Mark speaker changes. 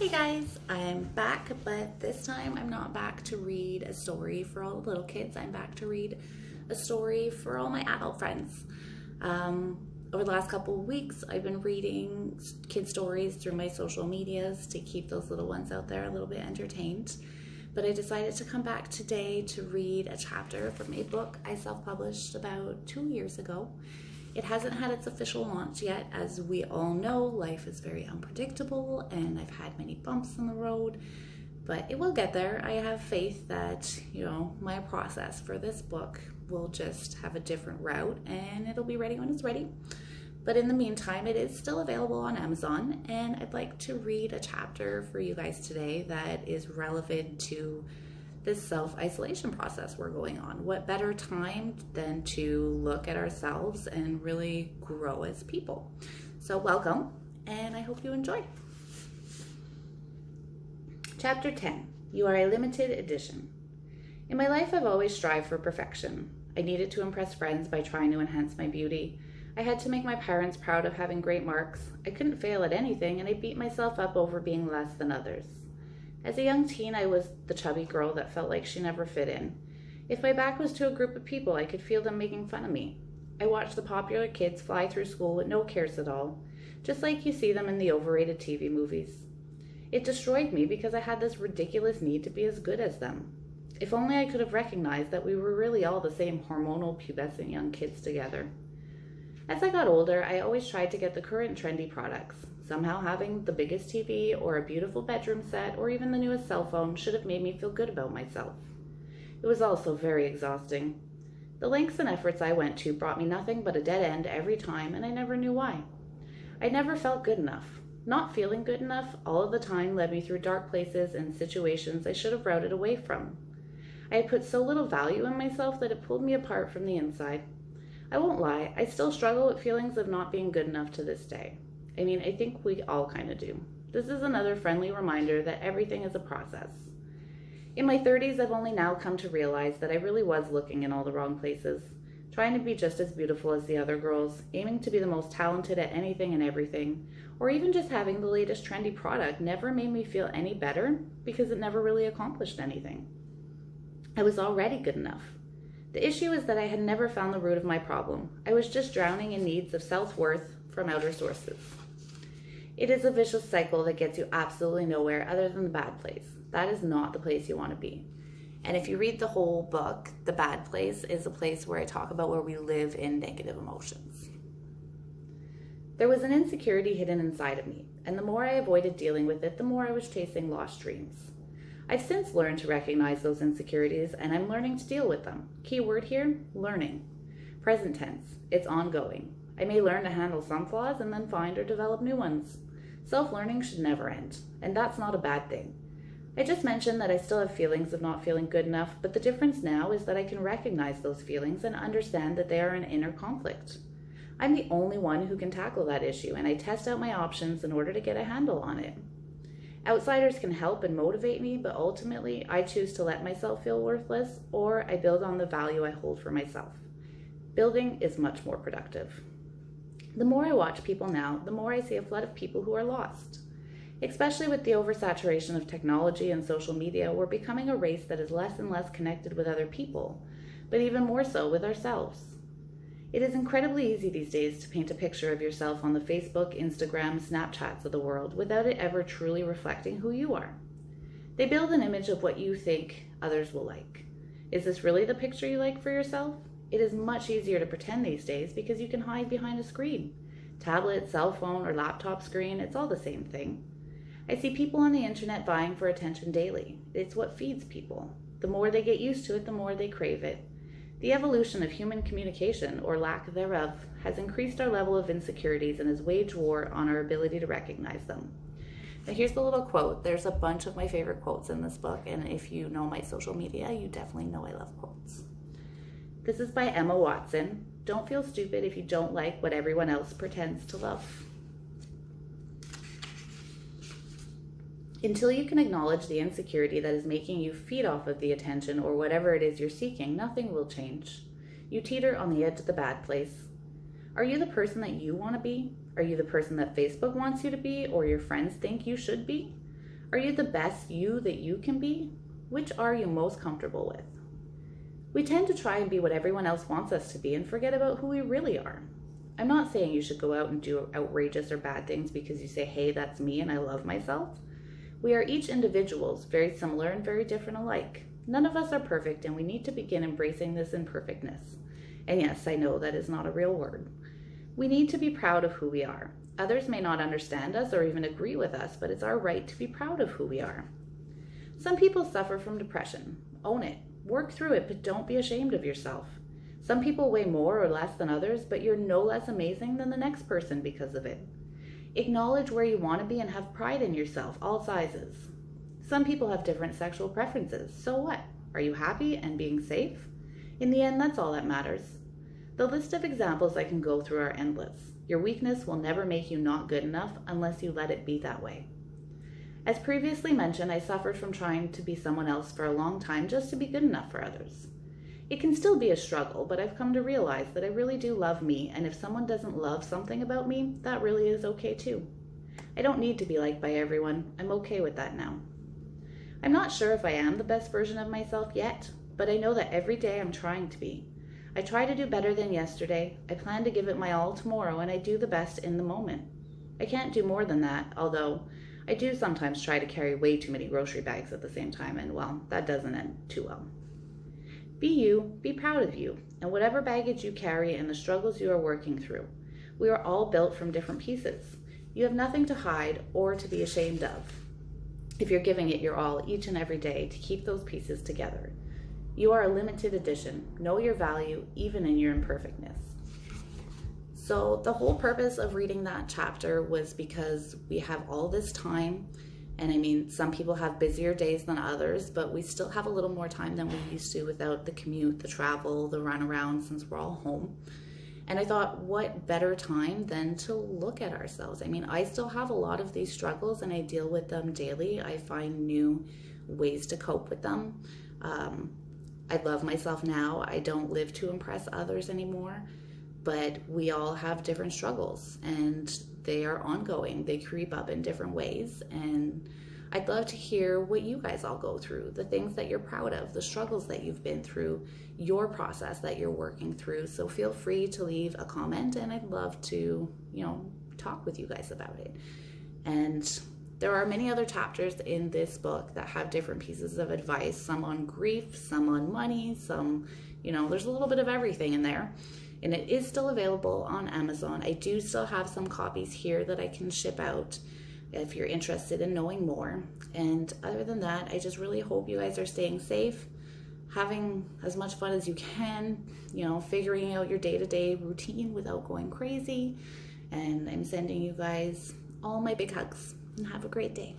Speaker 1: Hey guys, I'm back, but this time I'm not back to read a story for all the little kids. I'm back to read a story for all my adult friends. Over the last couple of weeks, I've been reading kid stories through my social medias to keep those little ones out there a little bit entertained. But I decided to come back today to read a chapter from a book I self-published about 2 years ago. It hasn't had its official launch yet. As we all know, life is very unpredictable and I've had many bumps in the road, but it will get there. I have faith that, my process for this book will just have a different route and it'll be ready when it's ready. But in the meantime, it is still available on Amazon, and I'd like to read a chapter for you guys today that is relevant to this self-isolation process we're going on. What better time than to look at ourselves and really grow as people? So welcome, and I hope you enjoy. Chapter 10, You Are a Limited Edition. In my life, I've always strived for perfection. I needed to impress friends by trying to enhance my beauty. I had to make my parents proud of having great marks. I couldn't fail at anything, and I beat myself up over being less than others. As a young teen, I was the chubby girl that felt like she never fit in. If my back was to a group of people, I could feel them making fun of me. I watched the popular kids fly through school with no cares at all, just like you see them in the overrated TV movies. It destroyed me because I had this ridiculous need to be as good as them. If only I could have recognized that we were really all the same hormonal, pubescent young kids together. As I got older, I always tried to get the current trendy products. Somehow having the biggest TV or a beautiful bedroom set or even the newest cell phone should have made me feel good about myself. It was also very exhausting. The lengths and efforts I went to brought me nothing but a dead end every time, and I never knew why. I never felt good enough. Not feeling good enough all of the time led me through dark places and situations I should have routed away from. I had put so little value in myself that it pulled me apart from the inside. I won't lie, I still struggle with feelings of not being good enough to this day. I think we all kind of do. This is another friendly reminder that everything is a process. In my 30s, I've only now come to realize that I really was looking in all the wrong places, trying to be just as beautiful as the other girls, aiming to be the most talented at anything and everything, or even just having the latest trendy product never made me feel any better because it never really accomplished anything. I was already good enough. The issue is that I had never found the root of my problem. I was just drowning in needs of self-worth from outer sources. It is a vicious cycle that gets you absolutely nowhere other than the bad place. That is not the place you want to be. And if you read the whole book, The Bad Place is a place where I talk about where we live in negative emotions. There was an insecurity hidden inside of me, and the more I avoided dealing with it, the more I was chasing lost dreams. I've since learned to recognize those insecurities, and I'm learning to deal with them. Key word here, learning. Present tense, it's ongoing. I may learn to handle some flaws and then find or develop new ones. Self-learning should never end, and that's not a bad thing. I just mentioned that I still have feelings of not feeling good enough, but the difference now is that I can recognize those feelings and understand that they are an inner conflict. I'm the only one who can tackle that issue, and I test out my options in order to get a handle on it. Outsiders can help and motivate me, but ultimately I choose to let myself feel worthless, or I build on the value I hold for myself. Building is much more productive. The more I watch people now, the more I see a flood of people who are lost. Especially with the oversaturation of technology and social media, we're becoming a race that is less and less connected with other people, but even more so with ourselves. It is incredibly easy these days to paint a picture of yourself on the Facebook, Instagram, Snapchats of the world without it ever truly reflecting who you are. They build an image of what you think others will like. Is this really the picture you like for yourself? It is much easier to pretend these days because you can hide behind a screen. Tablet, cell phone, or laptop screen, it's all the same thing. I see people on the internet vying for attention daily. It's what feeds people. The more they get used to it, the more they crave it. The evolution of human communication, or lack thereof, has increased our level of insecurities and has waged war on our ability to recognize them. Now here's the little quote. There's a bunch of my favorite quotes in this book, and if you know my social media, you definitely know I love quotes. This is by Emma Watson. Don't feel stupid if you don't like what everyone else pretends to love. Until you can acknowledge the insecurity that is making you feed off of the attention or whatever it is you're seeking, nothing will change. You teeter on the edge of the bad place. Are you the person that you want to be? Are you the person that Facebook wants you to be or your friends think you should be? Are you the best you that you can be? Which are you most comfortable with? We tend to try and be what everyone else wants us to be and forget about who we really are. I'm not saying you should go out and do outrageous or bad things because you say, hey, that's me and I love myself. We are each individuals, very similar and very different alike. None of us are perfect, and we need to begin embracing this imperfectness. And yes, I know that is not a real word. We need to be proud of who we are. Others may not understand us or even agree with us, but it's our right to be proud of who we are. Some people suffer from depression. Own it. Work through it, but don't be ashamed of yourself. Some people weigh more or less than others, but you're no less amazing than the next person because of it. Acknowledge where you want to be and have pride in yourself, all sizes. Some people have different sexual preferences. So what? Are you happy and being safe? In the end, that's all that matters. The list of examples I can go through are endless. Your weakness will never make you not good enough unless you let it be that way. As previously mentioned, I suffered from trying to be someone else for a long time just to be good enough for others. It can still be a struggle, but I've come to realize that I really do love me, and if someone doesn't love something about me, that really is okay too. I don't need to be liked by everyone. I'm okay with that now. I'm not sure if I am the best version of myself yet, but I know that every day I'm trying to be. I try to do better than yesterday. I plan to give it my all tomorrow, and I do the best in the moment. I can't do more than that, although I do sometimes try to carry way too many grocery bags at the same time, and well, that doesn't end too well. Be you, be proud of you, and whatever baggage you carry and the struggles you are working through. We are all built from different pieces. You have nothing to hide or to be ashamed of if you're giving it your all each and every day to keep those pieces together. You are a limited edition. Know your value, even in your imperfectness. So the whole purpose of reading that chapter was because we have all this time. And I mean, some people have busier days than others, but we still have a little more time than we used to without the commute, the travel, the run around, since we're all home. And I thought, what better time than to look at ourselves? I mean, I still have a lot of these struggles and I deal with them daily. I find new ways to cope with them. I love myself now. I don't live to impress others anymore, but we all have different struggles and they are ongoing. They creep up in different ways, and I'd love to hear what you guys all go through, the things that you're proud of, the struggles that you've been through, your process that you're working through. So feel free to leave a comment, and I'd love to, talk with you guys about it. And there are many other chapters in this book that have different pieces of advice, some on grief, some on money, some, there's a little bit of everything in there. And it is still available on Amazon. I do still have some copies here that I can ship out if you're interested in knowing more. And other than that, I just really hope you guys are staying safe, having as much fun as you can, figuring out your day-to-day routine without going crazy. And I'm sending you guys all my big hugs, and have a great day.